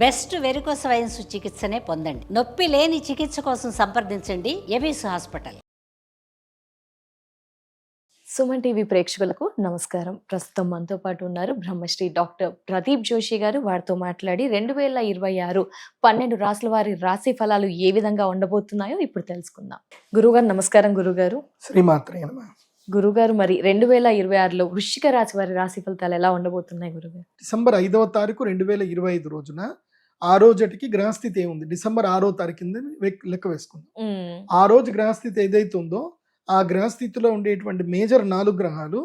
Best varicose veins చికిత్సనే పొందండి. నొప్పి లేని చికిత్స కోసం సంప్రదించండి ఎబిస్ హాస్పిటల్. సుమన్ టీవీ ప్రేక్షకులకు నమస్కారం. ప్రస్తుతం మనతో పాటు ఉన్నారు బ్రహ్మశ్రీ డాక్టర్ ప్రదీప్ జోషి గారు. వారితో మాట్లాడి 2026 12 రాసుల వారి రాశి ఫలాలు ఏ విధంగా ఉండబోతున్నాయో ఇప్పుడు తెలుసుకుందాం. గురుగారు నమస్కారం. గురుగారు శ్రీమాత్రే నమః. గురుగారు మరి 2026లో వృశ్చిక రాశి వారి రాశి ఫలితాలు ఎలా ఉండబోతున్నాయి గురుగారు? డిసెంబర్ 5వ తారీఖు 2025 రోజున ఆ రోజుటికి గ్రహస్థితి ఏముంది, డిసెంబర్ 6వ తారీఖు కింద లెక్క వేసుకుందాం. ఆ రోజు గ్రహస్థితి ఏదైతే ఉందో ఆ గ్రహస్థితిలో ఉండేటువంటి మేజర్ 4 గ్రహాలు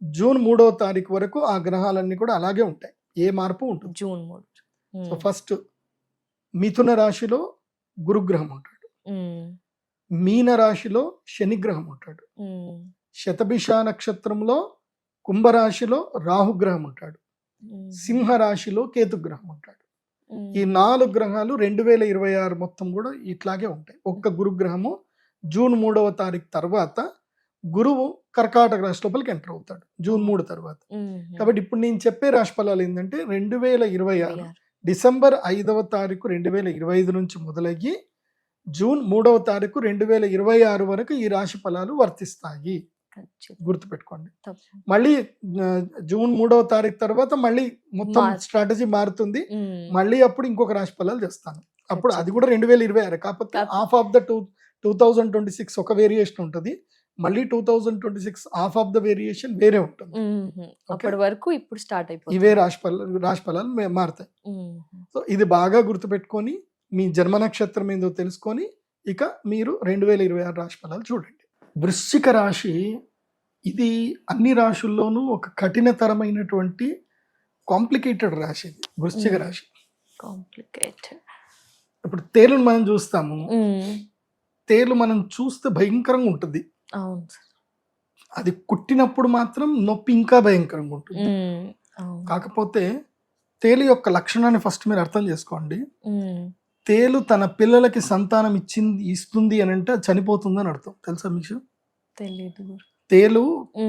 జూన్ 3వ తారీఖు వరకు ఆ గ్రహాలన్నీ కూడా అలాగే ఉంటాయి, ఏ మార్పు ఉంటుంది. జూన్ 3. సో ఫస్ట్ మిథున రాశిలో గురుగ్రహం ఉంటాడు, మీన రాశిలో శనిగ్రహం ఉంటాడు, శతభిష నక్షత్రంలో కుంభరాశిలో రాహుగ్రహం ఉంటాడు, సింహ రాశిలో కేతుగ్రహం ఉంటాడు. ఈ 4 గ్రహాలు 2026 మొత్తం కూడా ఇట్లాగే ఉంటాయి. ఒక్క గురుగ్రహము జూన్ 3వ తారీఖు తర్వాత గురువు కర్కాటక రాశి లోపలికి ఎంటర్ అవుతాడు జూన్ 3 తర్వాత. కాబట్టి ఇప్పుడు నేను చెప్పే రాశి ఫలాలు ఏంటంటే 2026 డిసెంబర్ 5వ తారీఖు 2025 నుంచి మొదలయ్యి జూన్ 3వ తారీఖు 2026 వరకు ఈ రాశి ఫలాలు వర్తిస్తాయి. గుర్తుపెట్టుకోండి. మళ్ళీ జూన్ 3వ తారీఖు తర్వాత మళ్ళీ మొత్తం స్ట్రాటజీ మారుతుంది. మళ్ళీ అప్పుడు ఇంకొక రాశి ఫలాలు చేస్తాను. అప్పుడు అది కూడా 2026, కాకపోతే హాఫ్ ఆఫ్ ద 2026 ఒక వేరియేషన్ ఉంటుంది, మళ్ళీ 2026 హాఫ్ ఆఫ్ ద వేరియేషన్ వేరే ఉంటుంది. అప్పటి వరకు ఇప్పుడు స్టార్ట్ అయిపోతుంది. ఇవే రాశి ఫలాలు మారుతాయి. సో ఇది బాగా గుర్తుపెట్టుకొని మీ జన్మ నక్షత్రం ఏందో తెలుసుకొని ఇక మీరు 2026 రాశి ఫలాలు చూడండి. వృశ్చిక రాశి ఇది అన్ని రాశుల్లోనూ ఒక కఠినతరమైనటువంటి కాంప్లికేటెడ్ రాశి. ఇది వృశ్చిక రాశి. ఇప్పుడు తేలును మనం చూస్తాము, తేలు మనం చూస్తే భయంకరంగా ఉంటుంది. అది కుట్టినప్పుడు మాత్రం నొప్పి ఇంకా భయంకరంగా ఉంటుంది. కాకపోతే తేలు యొక్క లక్షణాన్ని ఫస్ట్ మీరు అర్థం చేసుకోండి. తేలు తన పిల్లలకి సంతానం ఇస్తుంది అని అంటే చనిపోతుంది అని అర్థం. తెలుసా మీకు? తెలీదు. తేలు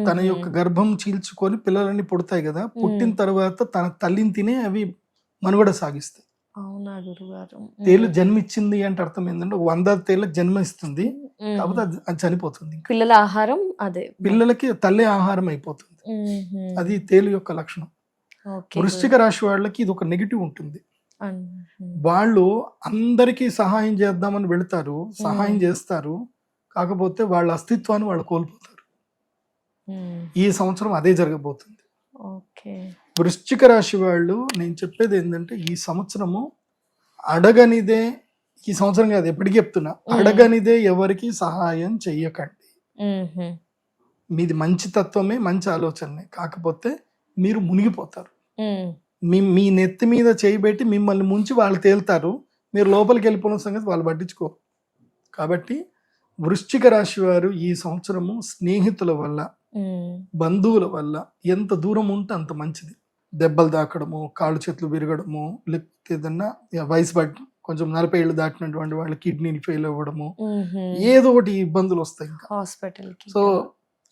తన యొక్క గర్భం చీల్చుకొని పిల్లలన్నీ పుడతాయి కదా, పుట్టిన తర్వాత తన తల్లిని తినే అవి మనుగడ సాగిస్తాయి. అవునా గురుగారు? తేలు జన్మిచ్చింది అంటే అర్థం ఏంటంటే 100 తేళ్ళకి జన్మ ఇస్తుంది, కాకపోతే అది చనిపోతుంది. పిల్లల ఆహారం అదే పిల్లలకి తల్లి ఆహారం అయిపోతుంది. అది తేలు యొక్క లక్షణం. వృశ్చిక రాశి వాళ్ళకి ఇది ఒక నెగిటివ్ ఉంటుంది. వాళ్ళు అందరికీ సహాయం చేద్దామని వెళతారు, సహాయం చేస్తారు, కాకపోతే వాళ్ళ అస్తిత్వాన్ని వాళ్ళు కోల్పోతారు. ఈ సంవత్సరం అదే జరగబోతుంది. వృశ్చిక రాశి వాళ్ళు నేను చెప్పేది ఏంటంటే ఈ సంవత్సరము అడగనిదే, ఈ సంవత్సరం కాదు ఎప్పటికీ చెప్తున్నా, అడగనిదే ఎవరికి సహాయం చెయ్యకండి. మీది మంచి తత్వమే, మంచి ఆలోచనే, కాకపోతే మీరు మునిగిపోతారు. మీ నెత్తి మీద చేయబెట్టి మిమ్మల్ని ముంచి వాళ్ళు తేలుతారు, మీరు లోపలికి వెళ్ళిపోయిన సంగతి వాళ్ళు పట్టించుకోరు. కాబట్టి వృశ్చిక రాశి వారు ఈ సంవత్సరము స్నేహితుల వల్ల, బంధువుల వల్ల ఎంత దూరం ఉంటే అంత మంచిది. దెబ్బలు తాకడము, కాళ్ళు చేతులు విరగడము, లేకపోతే ఏదన్నా వయసు పడి కొంచెం 40 ఏళ్ళు దాటినటువంటి వాళ్ళ కిడ్నీలు ఫెయిల్ అవ్వడము, ఏదో ఒకటి ఇబ్బందులు వస్తాయి ఇంకా హాస్పిటల్కి. సో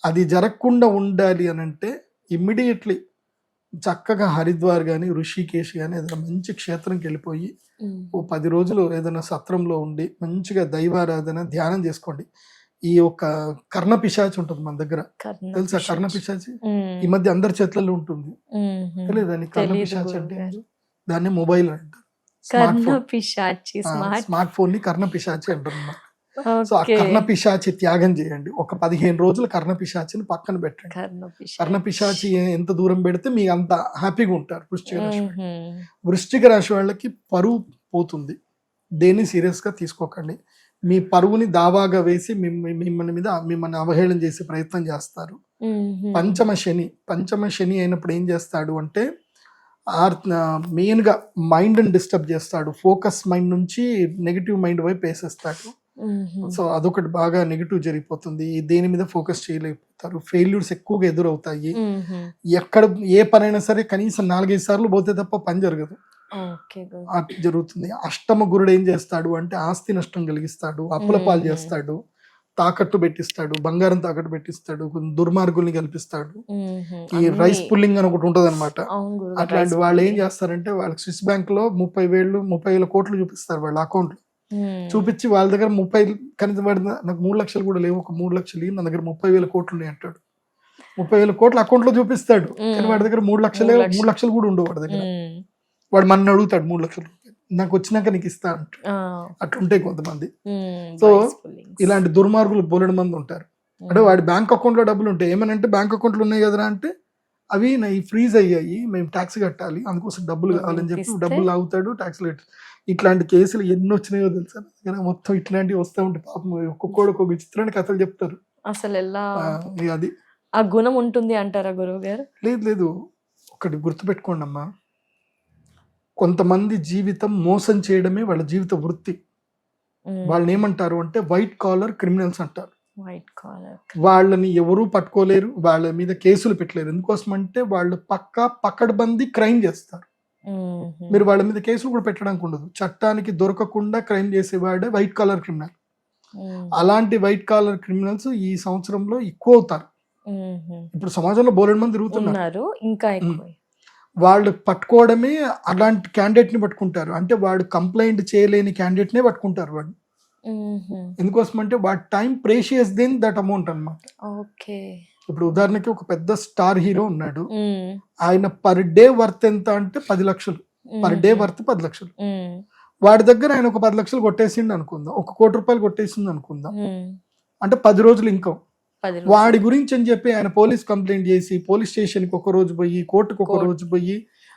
అది జరగకుండా ఉండాలి అని అంటే ఇమ్మీడియట్లీ చక్కగా హరిద్వార్ కానీ ఋషికేశ్ కానీ ఏదైనా మంచి క్షేత్రంకి వెళ్ళిపోయి ఓ 10 రోజులు ఏదైనా సత్రంలో ఉండి మంచిగా దైవారాధన ధ్యానం చేసుకోండి. ఈ ఒక కర్ణ పిశాచి ఉంటుంది మన దగ్గర, తెలుసా? కర్ణ పిశాచి ఈ మధ్య అందరి చేతులలో ఉంటుంది, తెలియదు దాన్ని? కర్ణ పిశాచి అంటే దాన్ని మొబైల్ అంటారు, స్మార్ట్ ఫోన్ ని కర్ణ పిశాచి అంటారు. సో ఆ కర్ణ పిశాచి త్యాగం చేయండి. ఒక 15 రోజులు కర్ణ పిశాచిని పక్కన పెట్టండి. కర్ణ పిశాచి ఎంత దూరం పెడితే మీ అంత హ్యాపీగా ఉంటారు. వృశ్చిక రాశి వాళ్ళకి పరువు పోతుంది, దేన్ని సీరియస్ గా తీసుకోకండి. మీ పరువుని దావాగా వేసి మిమ్మల్ని అవహేళన చేసే ప్రయత్నం చేస్తారు. పంచమ శని అయినప్పుడు ఏం చేస్తాడు అంటే మెయిన్ గా మైండ్ ని డిస్టర్బ్ చేస్తాడు. ఫోకస్ మైండ్ నుంచి నెగిటివ్ మైండ్ వైపు వేసేస్తాడు. సో అదొకటి బాగా నెగిటివ్ జరిగిపోతుంది. దేని మీద ఫోకస్ చేయలేకపోతారు, ఫెయిల్యూర్స్ ఎక్కువగా ఎదురవుతాయి. ఎక్కడ ఏ పనైనా సరే కనీసం 4-5 సార్లు పోతే తప్ప పని జరగదు, జరుగుతుంది. అష్టమ గురుడు ఏం చేస్తాడు అంటే ఆస్తి నష్టం కలిగిస్తాడు, అప్పుల పాలు చేస్తాడు, తాకట్టు పెట్టిస్తాడు, బంగారం తాకట్టు పెట్టిస్తాడు, కొన్ని దుర్మార్గుల్ని కల్పిస్తాడు. ఈ రైస్ పుల్లింగ్ అని ఒకటి ఉంటది అనమాట. అట్లాంటి వాళ్ళు ఏం చేస్తారంటే వాళ్ళకి స్విస్ బ్యాంక్ లో 30,000 కోట్లు చూపిస్తారు వాళ్ళ అకౌంట్ లో. చూపించి వాళ్ళ దగ్గర 30 కనీసం వాడి నాకు 3 లక్షలు కూడా లేవు, ఒక 3 లక్షలు నా దగ్గర 30,000 కోట్లు ఉన్నాయి అంటాడు. 30,000 కోట్లు అకౌంట్ లో చూపిస్తాడు, కానీ వాడి దగ్గర 3 లక్షలు కూడా ఉండవు వాడి దగ్గర. వాడు మన అడుగుతాడు 3 లక్షలు నాకు వచ్చినాక నీకు ఇస్తా అంటాడు. అట్లుంటాయి కొంతమంది. సో ఇలాంటి దుర్మార్గులు బోలెడు మంది ఉంటారు. అంటే వాడి బ్యాంక్ అకౌంట్ లో డబ్బులు ఉంటాయి, ఏమనంటే బ్యాంక్ అకౌంట్లు ఉన్నాయి కదరా అంటే అవి నా ఫ్రీజ్ అయ్యాయి, మేము ట్యాక్స్ కట్టాలి, అందుకోసం డబ్బులు కావాలని చెప్పి డబ్బులు లాగుతాడు, ట్యాక్స్ కట్టాలి. ఇట్లాంటి కేసులు ఎన్ని వచ్చినాయో తెలుసా, మొత్తం ఇట్లాంటివి వస్తూ ఉంటాయి. పాపం ఒక్కొక్కడు ఒక్కొక్క విచిత్రమైన కథలు చెప్తారు. అసలు ఎలా అది ఆ గుణం ఉంటుంది అంటారా గురువు గారు? లేదు, ఒకటి గుర్తుపెట్టుకోండి అమ్మా, కొంతమంది జీవితం మోసం చేయడమే వాళ్ళ జీవిత వృత్తి. వాళ్ళని ఏమంటారు అంటే వైట్ కాలర్ క్రిమినల్స్ అంటారు. వైట్ కాలర్ వాళ్ళని ఎవరూ పట్టుకోలేరు, వాళ్ళ మీద కేసులు పెట్టలేరు. ఎందుకోసం అంటే వాళ్ళు పక్కడబంది క్రైమ్ చేస్తారు. మీరు వాళ్ళ మీద కేసులు కూడా పెట్టడానికి ఉండదు. చట్టానికి దొరకకుండా క్రైమ్ చేసేవాడే వైట్ కాలర్ క్రిమినల్. అలాంటి వైట్ కాలర్ క్రిమినల్స్ ఈ సంవత్సరంలో ఎక్కువ అవుతారు. ఇప్పుడు సమాజంలో బోలెడు మంది తిరుగుతున్నారు, ఇంకా ఎక్కువ. వాళ్ళు పట్టుకోవడమే అలాంటి క్యాండిడేట్ ని పట్టుకుంటారు. అంటే వాడు కంప్లైంట్ చేయలేని క్యాండిడేట్ నే పట్టుకుంటారు వాడు. ఎందుకోసం అంటే వాడి time precious then that amount అన్నమాట. ఇప్పుడు ఉదాహరణకి ఒక పెద్ద స్టార్ హీరో ఉన్నాడు, ఆయన పర్ డే వర్త్ ఎంత అంటే 10 లక్షలు, పర్ డే వర్త్ 10 లక్షలు. వాడి దగ్గర ఆయన ఒక 10 లక్షలు కొట్టేసిండు అనుకుందాం, 1 కోటి రూపాయలు కొట్టేసింది అనుకుందాం, అంటే 10 రోజులు ఇన్కమ్. వాడి గురించి అని చెప్పి ఆయన పోలీస్ కంప్లైంట్ చేసి పోలీస్ స్టేషన్ కి 1 రోజు పోయి, కోర్టుకు 1 రోజు పోయి,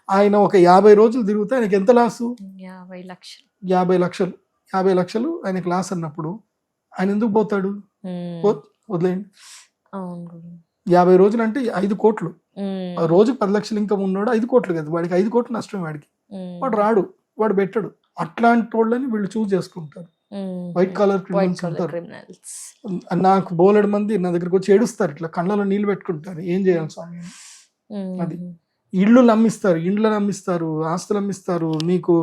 ఆయన ఒక 50 రోజులు తిరిగితే ఆయనకి ఎంత లాసు? 50 లక్షలు. 50 లక్షలు ఆయనకి లాస్ అన్నప్పుడు ఆయన ఎందుకు పోతాడు? వదిలేయండి. 50 రోజులు అంటే 5 కోట్లు. రోజుకి 10 లక్షలు ఇన్కమ్ ఉన్నాడు, 5 కోట్లు కదా వాడికి, 5 కోట్లు నష్టం వాడికి. వాడు రాడు, వాడు పెట్టడు. అట్లాంటి వాళ్ళని వీళ్ళు చూస్ చేసుకుంటారు, వైట్ కాలర్ క్రిమినల్స్ అంటారు. నాకు బోలెడు మంది నా దగ్గరకు వచ్చి ఏడుస్తారు, ఇట్లా కళ్ళలో నీళ్లు పెట్టుకుంటారు, ఏం చేయాలి స్వామి అది. ఇండ్లు నమ్మిస్తారు, ఆస్తులు అమ్మిస్తారు, మీకు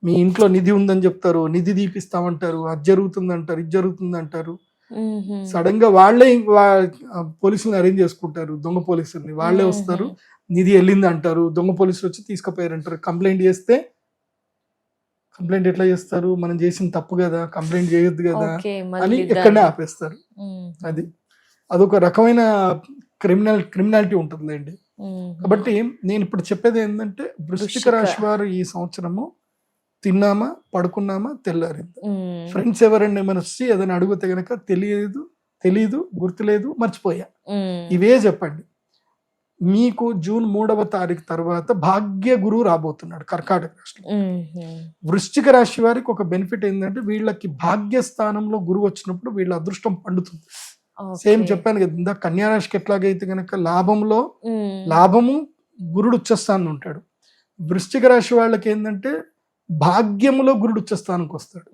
మీ ఇంట్లో నిధి ఉందని చెప్తారు, నిధి తీపిస్తామంటారు, అది జరుగుతుంది అంటారు, ఇది జరుగుతుంది అంటారు. సడన్ గా వాళ్ళే పోలీసులను అరేంజ్ చేసుకుంటారు, దొంగ పోలీసుల్ని. వాళ్ళే వస్తారు, నిధి వెళ్ళింది అంటారు, దొంగ పోలీసులు వచ్చి తీసుకుపోయారు అంటారు. కంప్లైంట్ చేస్తే కంప్లైంట్ ఎట్లా చేస్తారు? మనం చేసిన తప్పు కదా, కంప్లైంట్ చేయొద్దు కదా అని ఎక్కడనే ఆపేస్తారు. అదొక రకమైన క్రిమినాలిటీ ఉంటుందండి. కాబట్టి నేను ఇప్పుడు చెప్పేది ఏంటంటే, వృశ్చిక రాశి వారు ఈ సంవత్సరము తిన్నామా, పడుకున్నామా, తెల్లారింది. ఫ్రెండ్స్ ఎవరైనా ఏమైనా వచ్చి ఏదైనా అడిగితే గనక తెలీదు, గుర్తులేదు, మర్చిపోయా, ఇవే చెప్పండి. మీకు జూన్ 3వ తారీఖు తర్వాత భాగ్య గురువు రాబోతున్నాడు కర్కాటక రాశిలో. వృశ్చిక రాశి వారికి ఒక బెనిఫిట్ ఏంటంటే, వీళ్ళకి భాగ్య స్థానంలో గురువు వచ్చినప్పుడు వీళ్ళ అదృష్టం పండుతుంది. సేమ్ చెప్పాను కదా ఇందా, కన్యా రాశికి ఎట్లాగైతే కనుక లాభము గురుడు ఉచ్చస్థానంలో ఉంటాడు, వృశ్చిక రాశి వాళ్ళకి ఏంటంటే భాగ్యములో గురుడు ఉచ్చస్థానంకి వస్తాడు.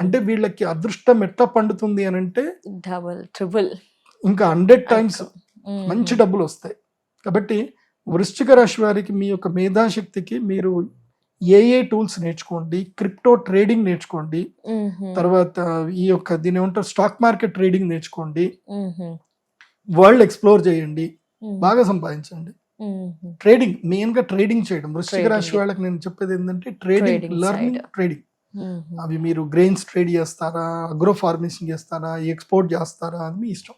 అంటే వీళ్ళకి అదృష్టం ఎట్లా పండుతుంది అని అంటే డబుల్ ట్రిపుల్ ఇంకా 100 టైమ్స్ మంచి డబ్బులు వస్తాయి. కాబట్టి వృశ్చిక రాశి వారికి మీ యొక్క మేధాశక్తికి మీరు ఏ టూల్స్ నేర్చుకోండి, క్రిప్టో ట్రేడింగ్ నేర్చుకోండి, తర్వాత ఈ యొక్క దీని ఏమంటారు స్టాక్ మార్కెట్ ట్రేడింగ్ నేర్చుకోండి, వరల్డ్ ఎక్స్ప్లోర్ చేయండి, బాగా సంపాదించండి. ట్రేడింగ్, మెయిన్ గా ట్రేడింగ్ చేయడం. వృశ్చిక రాశి వాళ్ళకి నేను చెప్పేది ఏంటంటే ట్రేడింగ్, లర్నింగ్ ట్రేడింగ్. అవి మీరు గ్రెయిన్స్ ట్రేడ్ చేస్తారా, అగ్రో ఫార్మేషన్ చేస్తారా, ఎక్స్పోర్ట్ చేస్తారా, అది మీ ఇష్టం.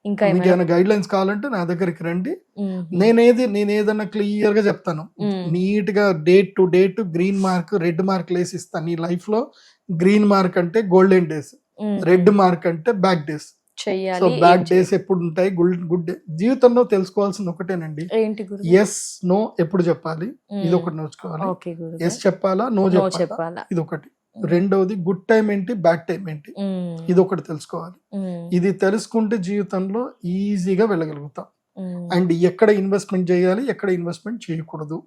ఇంకా ఏమైనా గైడ్ లైన్స్ కావాలంటే నా దగ్గరికి రండి, నేను ఏదన్నా క్లియర్ గా చెప్తాను. నీట్ గా date to date green mark, red mark వేసి ఇస్తాను. నీ లైఫ్ లో గ్రీన్ మార్క్ అంటే గోల్డెన్ డేస్, రెడ్ మార్క్ అంటే bad days. So bad days ఎప్పుడు ఉంటాయి, గుడ్ డే. జీవితంలో తెలుసుకోవాల్సింది ఒకటేనండి, ఎస్ నో ఎప్పుడు చెప్పాలి, ఇది ఒకటి నేర్చుకోవాలి. ఎస్ చెప్పాలా, నో చెప్పాలా, ఇది ఒకటి. రెండవది గుడ్ టైం ఏంటి, బ్యాడ్ టైం ఏంటి, ఇది ఒకటి తెలుసుకోవాలి. ఇది తెలుసుకుంటే జీవితంలో ఈజీగా వెళ్ళగలుగుతాం. అండ్ ఎక్కడ ఇన్వెస్ట్మెంట్ చేయాలి, ఎక్కడ ఇన్వెస్ట్మెంట్ చేయకూడదు,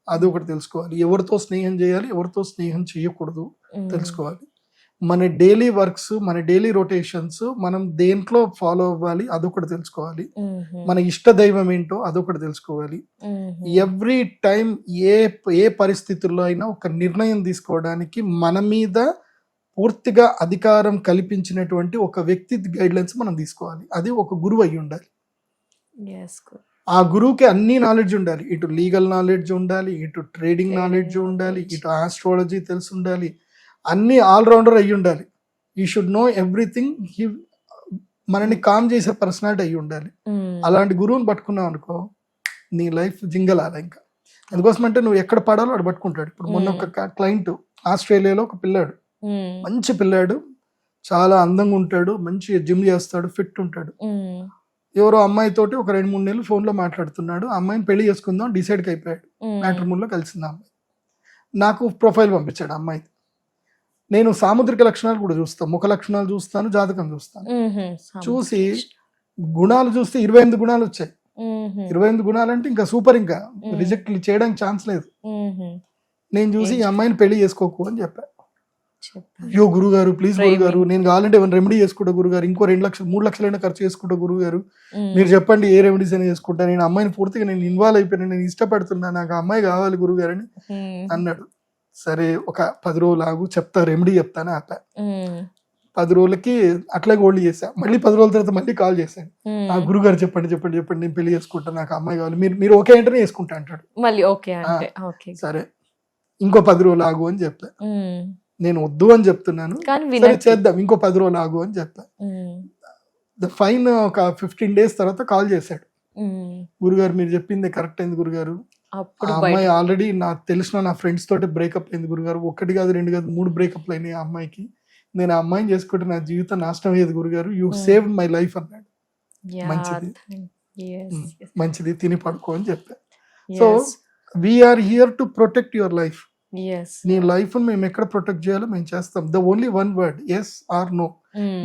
అది ఒకటి తెలుసుకోవాలి. ఎవరితో స్నేహం చేయాలి, ఎవరితో స్నేహం చేయకూడదు తెలుసుకోవాలి. మన డైలీ వర్క్స్, మన డైలీ రొటేషన్స్ మనం దేంట్లో ఫాలో అవ్వాలి, అదొకటి తెలుసుకోవాలి. మన ఇష్ట దైవం ఏంటో అదొకటి తెలుసుకోవాలి. ఎవ్రీ టైం ఏ పరిస్థితుల్లో అయినా ఒక నిర్ణయం తీసుకోవడానికి మన మీద పూర్తిగా అధికారం కల్పించినటువంటి ఒక వ్యక్తి గైడ్లైన్స్ మనం తీసుకోవాలి. అది ఒక గురువు అయి ఉండాలి. Yes, good. ఆ గురువుకి అన్ని నాలెడ్జ్ ఉండాలి. ఇటు లీగల్ నాలెడ్జ్ ఉండాలి, ఇటు ట్రేడింగ్ నాలెడ్జ్ ఉండాలి, ఇటు ఆస్ట్రాలజీ తెలిసి ఉండాలి, అన్ని ఆల్రౌండర్ అయి ఉండాలి. ఈ షుడ్ నో ఎవ్రీథింగ్. మనని కామ్ చేసే పర్సనాలిటీ అయి ఉండాలి. అలాంటి గురువుని పట్టుకున్నావు అనుకో, నీ లైఫ్ జింగలాల ఇంకా. అందుకోసం అంటే నువ్వు ఎక్కడ పడాలో అక్కడ పట్టుకుంటాడు. ఇప్పుడు మొన్న ఒక క్లయింట్ ఆస్ట్రేలియాలో ఒక పిల్లాడు, మంచి పిల్లాడు, చాలా అందంగా ఉంటాడు, మంచి జిమ్ చేస్తాడు, ఫిట్ ఉంటాడు. ఎవరో అమ్మాయితోటి ఒక 2-3 నెలలు ఫోన్లో మాట్లాడుతున్నాడు. ఆ అమ్మాయిని పెళ్లి చేసుకుందాం డిసైడ్కి అయిపోయాడు. మ్యాట్రిమోనీలో కలిసింది ఆ అమ్మాయి. నాకు ప్రొఫైల్ పంపించాడు అమ్మాయి. నేను సాముద్రిక లక్షణాలు కూడా చూస్తాను, ముఖ లక్షణాలు చూస్తాను, జాతకం చూస్తాను. చూసి గుణాలు చూస్తే 28 గుణాలు వచ్చాయి. 28 గుణాలు అంటే ఇంకా సూపర్, ఇంకా రిజెక్ట్ చేయడానికి ఛాన్స్ లేదు. నేను చూసి ఈ అమ్మాయిని పెళ్లి చేసుకోకు అని చెప్పా. అయ్యో గురుగారు ప్లీజ్ గురుగారు, నేను కావాలంటే ఏమైనా రెమెడీ చేసుకుంటా గురుగారు, ఇంకో 2 లక్షలు 3 లక్షలైనా ఖర్చు చేసుకుంటా గురుగారు, మీరు చెప్పండి ఏ రెమెడీస్ అయినా చేసుకుంటా, నేను అమ్మాయిని పూర్తిగా నేను ఇన్వాల్వ్ అయిపోయాను, నేను ఇష్టపడుతున్నా, నాకు అమ్మాయి కావాలి గురుగారు అని అన్నాడు. సరే ఒక 10 రోజులు ఆగు, చెప్తా రెమెడీ చెప్తాను ఆపా. 10 రోజులకి అట్లాగే హోల్డ్ చేశా. మళ్ళీ 10 రోజుల తర్వాత మళ్ళీ కాల్ చేశాను. ఆ గురుగారు చెప్పండి చెప్పండి చెప్పండి, నేను పెళ్లి చేసుకుంటా, నాకు అమ్మాయి కావాలి, మీరు ఓకే అంటేనే చేసుకుంటా అంటాడు. మళ్ళీ ఓకే. సరే ఇంకో 10 రోజులు ఆగు అని చెప్పా. నేను వద్దు అని చెప్తున్నాను, సరే చేద్దాం ఇంకో 10 రోజులు ఆగు అని చెప్పా. ఫైన్ ఒక 15 days తర్వాత కాల్ చేశాడు. గురుగారు మీరు చెప్పింది కరెక్ట్ అయింది గురుగారు, ఆ అమ్మాయి ఆల్రెడీ నాకు తెలిసిన నా ఫ్రెండ్స్ తోటి బ్రేకప్ అయింది గురుగారు, 1 కాదు 2 కాదు 3 బ్రేకప్లు అయినాయి ఆ అమ్మాయికి, నేను ఆ అమ్మాయిని చేసుకుంటే నా జీవితం నాశనం అయ్యేది గురుగారు, యూ సేవ్ మై లైఫ్ అన్నాడు. మంచిది మంచిది, తిని పడుకో అని చెప్పా. So we are here to protect your life. నీ లైఫ్ మేము ఎక్కడ ప్రొటెక్ట్ చేయాలో మేము చేస్తాం. The only one word, yes or no.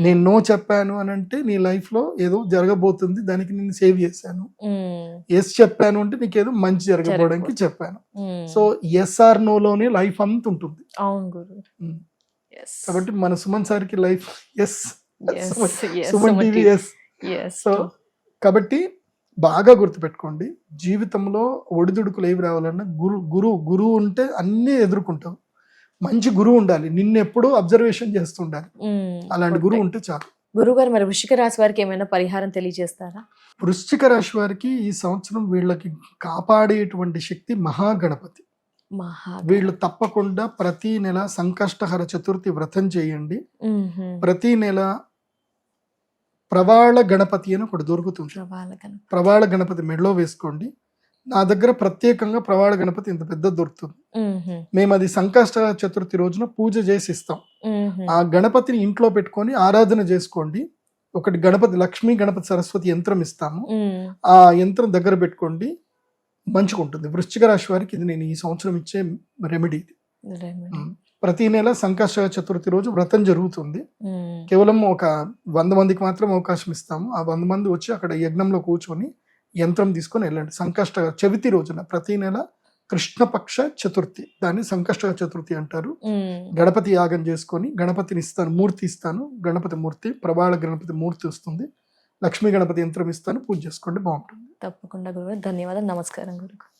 నేను నో చెప్పాను అని అంటే నీ లైఫ్ లో ఏదో జరగబోతుంది, దానికి నేను సేవ్ చేశాను. ఎస్ చెప్పాను అంటే నీకు ఏదో మంచి జరగబోవడానికి చెప్పాను. సో ఎస్ ఆర్ నో లోనే లైఫ్ అంత ఉంటుంది. కాబట్టి మన సుమన్ సార్కి life yes, Suman TV yes. So కాబట్టి బాగా గుర్తుపెట్టుకోండి, జీవితంలో ఒడిదుడుకులు ఏవి రావాలన్నా గురువు ఉంటే అన్నీ ఎదుర్కొంటావు. మంచి గురువు ఉండాలి, నిన్ను ఎప్పుడూ అబ్జర్వేషన్ చేస్తుండాలి, అలాంటి గురువు ఉంటే చాలు. గురుగారు మరి వృశ్చిక రాశి వారికి ఏమైనా పరిహారం తెలియజేస్తారా? వృశ్చిక రాశి వారికి ఈ సంవత్సరం వీళ్ళకి కాపాడేటువంటి శక్తి మహాగణపతి. వీళ్ళు తప్పకుండా ప్రతి నెల సంకష్టహర చతుర్థి వ్రతం చేయండి. ప్రతి నెల ప్రవాళ గణపతి అని ఒకటి దొరుకుతుంది, ప్రవాళ గణపతి మెడలో వేసుకోండి. నా దగ్గర ప్రత్యేకంగా ప్రవాళ గణపతి ఇంత పెద్ద దొరుకుతుంది. మేము అది సంకష్ట చతుర్థి రోజున పూజ చేసి ఇస్తాం. ఆ గణపతిని ఇంట్లో పెట్టుకొని ఆరాధన చేసుకోండి. ఒకటి గణపతి, లక్ష్మీ గణపతి సరస్వతి యంత్రం ఇస్తాము, ఆ యంత్రం దగ్గర పెట్టుకోండి, మంచిగా ఉంటుంది. వృశ్చిక రాశి వారికి ఇది నేను ఈ సంవత్సరం ఇచ్చే రెమెడీ. ప్రతి నెల సంకష్ట చతుర్థి రోజు వ్రతం జరుగుతుంది. కేవలం ఒక 100 మందికి మాత్రం అవకాశం ఇస్తాము. ఆ 100 మంది వచ్చి అక్కడ యజ్ఞంలో కూర్చొని యంత్రం తీసుకొని వెళ్ళండి. సంకష్ట చవితి రోజున ప్రతి నెల కృష్ణపక్ష చతుర్థి, దాన్ని సంకష్ట చతుర్థి అంటారు. గణపతి యాగం చేసుకొని గణపతిని ఇస్తాను, మూర్తి ఇస్తాను, గణపతి మూర్తి, ప్రవాళ గణపతి మూర్తి వస్తుంది, లక్ష్మీ గణపతి యంత్రం ఇస్తాను, పూజ చేసుకోండి, బాగుంటుంది. తప్పకుండా గురుగారు, ధన్యవాదాలు, నమస్కారం గురుగారు.